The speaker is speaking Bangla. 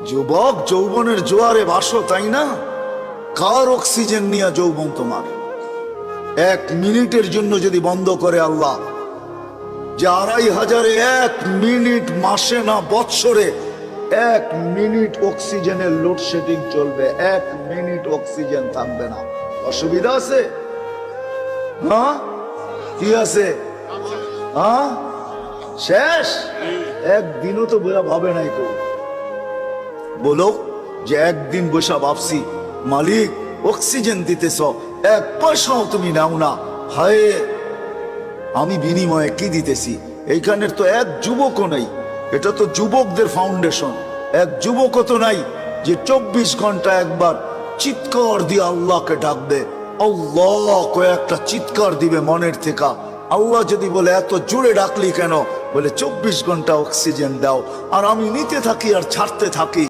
যুবক যৌবনের জোয়ারে ভাসো, তাই না? কার অক্সিজেন নিয়ে যৌবন তোমার? 1 মিনিটের জন্য যদি বন্ধ করে আল্লাহ, যে 2500-এ 1 মিনিট, মাসে না বৎসরে 1 মিনিট অক্সিজেনের লোডশেডিং চলবে, 1 মিনিট অক্সিজেন থাকবে না, অসুবিধা আছে? হ্যাঁ, কি আছে? হ্যাঁ, শেষ। একদিনও তো বোঝা ভাবে নাই কেউ। বলো যে একদিন বসা ভাবছি মালিক অক্সিজেন দিতেছ, 1 পয়সাও তুমি নাও না, হায় আমি বিনিময়ে কি দিতেছি? এইখানের তো 1 যুবকও নাই। এটা তো যুবকদের ফাউন্ডেশন। 1 যুবকও তো নাই যে 24 ঘন্টা একবার চিৎকার দিয়ে আল্লাহকে ডাকবে। আল্লাহ কয়েকটা চিৎকার দিবে মনের থেকে। আল্লাহ যদি বলে এত জোরে ডাকলি কেন? বলে 24 ঘন্টা অক্সিজেন দাও, আর আমি নিতে থাকি আর ছাড়তে থাকি।